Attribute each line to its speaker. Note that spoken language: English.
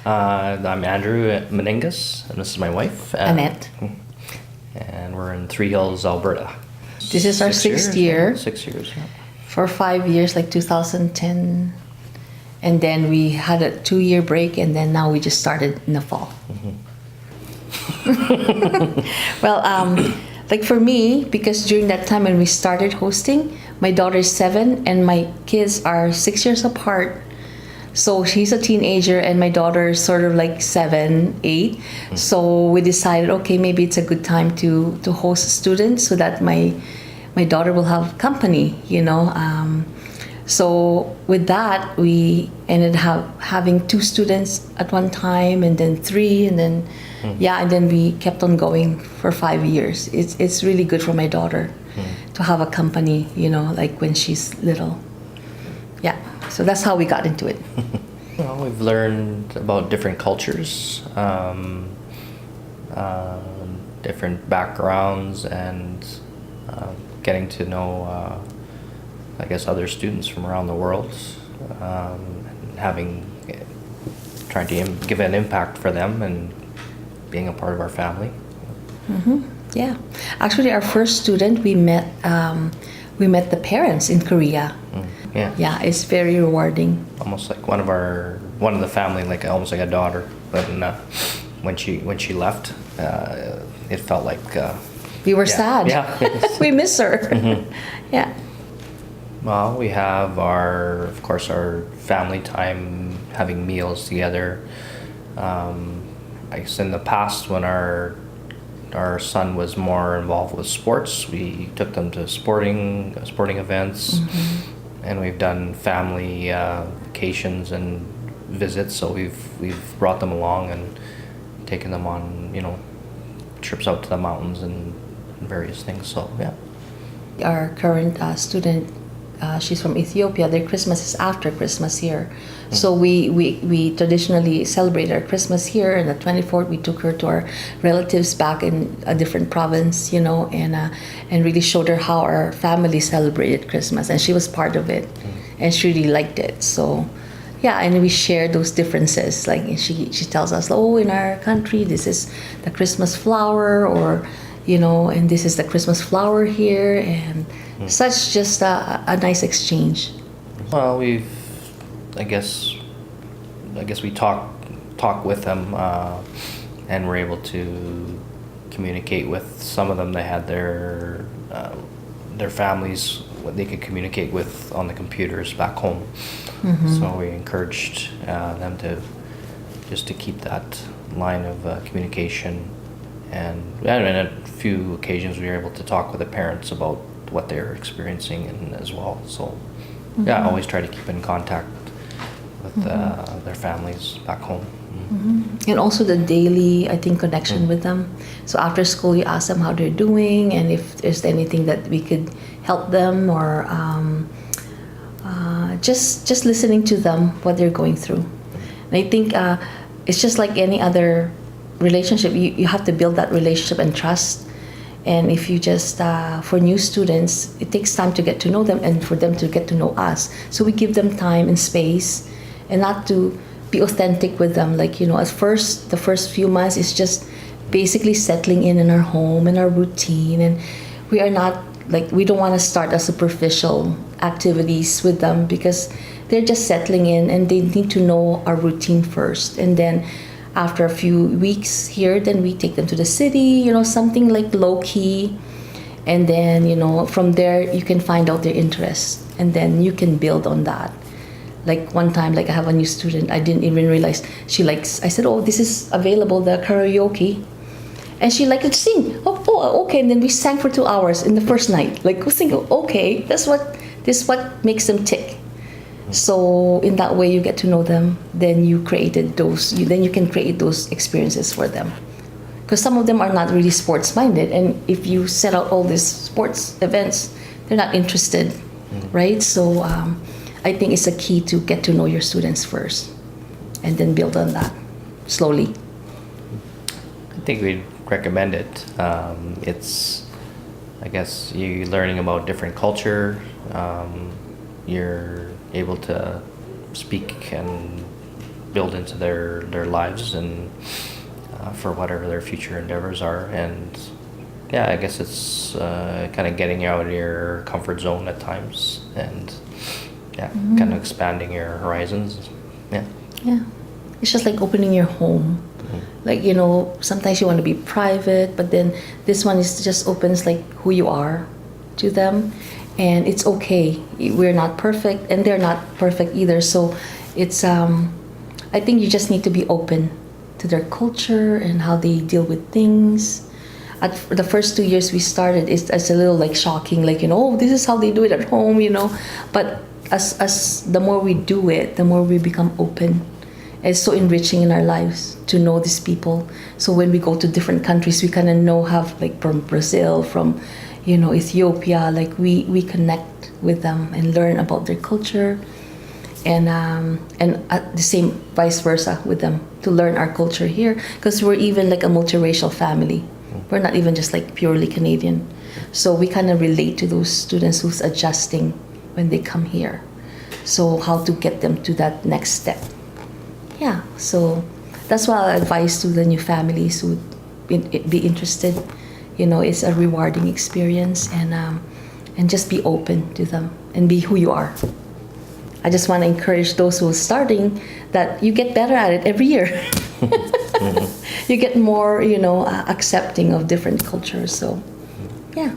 Speaker 1: I'm Andrew Maningas, and this is my wife,
Speaker 2: Annette.
Speaker 1: And we're in Three Hills, Alberta.
Speaker 2: This is our sixth year.
Speaker 1: 6 years, yeah.
Speaker 2: For 5 years, like 2010. And then we had a 2-year break, and then now we just started in the fall. Well, like for me, because during that time when we started hosting, my daughter's 7 and my kids are 6 years apart. So she's a teenager and my daughter is sort of like 7, 8. So we decided, okay, maybe it's a good time to host students so that my daughter will have company, you know. So with that, we ended up having 2 students at one time, and then 3, and then and then we kept on going for 5 years. It's really good for my daughter to have a company, you know, like when she's little. Yeah, so that's how we got into it.
Speaker 1: Well, we've learned about different cultures, different backgrounds, and getting to know, I guess, other students from around the world, trying to give an impact for them and being a part of our family.
Speaker 2: Yeah, actually, our first student we met the parents in Korea. Yeah, it's very rewarding.
Speaker 1: Almost like one of the family, like almost like a daughter. But when she left, it felt like
Speaker 2: We were sad.
Speaker 1: Yeah,
Speaker 2: We miss her. Yeah.
Speaker 1: Well, we have of course, our family time, having meals together. I guess in the past, when our son was more involved with sports, we took them to sporting events, and we've done family vacations and visits. So we've brought them along and taken them on, you know, trips out to the mountains and various things. So yeah.
Speaker 2: Our current student, she's from Ethiopia. Their Christmas is after Christmas here. So we traditionally celebrate our Christmas here, and the 24th we took her to our relatives back in a different province, you know, and really showed her how our family celebrated Christmas, and she was part of it, and she really liked it. So yeah, and we share those differences. Like she tells us, oh, in our country this is the Christmas flower, or you know, and this is the Christmas flower here, and such just a nice exchange.
Speaker 1: Well, I guess we talk with them, and we're able to communicate with some of them. They had their families, what they could communicate with on the computers back home. So we encouraged them to keep that line of communication, and in a few occasions we were able to talk with the parents about what they're experiencing and as well. So yeah, I always try to keep in contact with their families back home.
Speaker 2: And also the daily, I think, connection with them. So after school, you ask them how they're doing and if there's anything that we could help them, or just listening to them, what they're going through. And I think it's just like any other relationship. You have to build that relationship and trust. And if you just, for new students, it takes time to get to know them and for them to get to know us. So we give them time and space, and not to be authentic with them. Like, you know, the first few months is just basically settling in our home and our routine. And we are not, like, we don't want to start a superficial activities with them, because they're just settling in and they need to know our routine first. And then after a few weeks here, then we take them to the city, you know, something like low key. And then, you know, from there you can find out their interests, and then you can build on that. Like one time, like I have a new student, I didn't even realize she likes, I said, oh, this is available, the karaoke. And she liked to sing. Oh, okay. And then we sang for 2 hours in the first night. Like, we think, okay, this is what makes them tick. So in that way, you get to know them. Then you created those. Then you can create those experiences for them. Because some of them are not really sports minded, and if you set out all these sports events, they're not interested, right? So I think it's a key to get to know your students first, and then build on that slowly.
Speaker 1: I think we'd recommend it. It's, I guess, you learning about different culture. You're able to speak and build into their lives and for whatever their future endeavors are. And yeah, I guess it's kind of getting you out of your comfort zone at times, and yeah, kind of expanding your horizons. Yeah.
Speaker 2: Yeah. It's just like opening your home. Like, sometimes you want to be private, but then this one is just opens like who you are to them, and it's okay. We're not perfect, and they're not perfect either. So it's I think you just need to be open to their culture and how they deal with things. At the first 2 years we started, it's a little like shocking, like, oh, this is how they do it at home, But as the more we do it, the more we become open. It's so enriching in our lives to know these people. So when we go to different countries, we kind of have like from Brazil, from Ethiopia, like we connect with them and learn about their culture, and the same vice versa with them, to learn our culture here, because we're even like a multiracial family. We're not even just like purely Canadian. So we kind of relate to those students who's adjusting when they come here. So how to get them to that next step. Yeah, so that's what I advise to the new families who would be interested. It's a rewarding experience, and just be open to them and be who you are. I just want to encourage those who are starting that you get better at it every year. You get more, accepting of different cultures. So, yeah.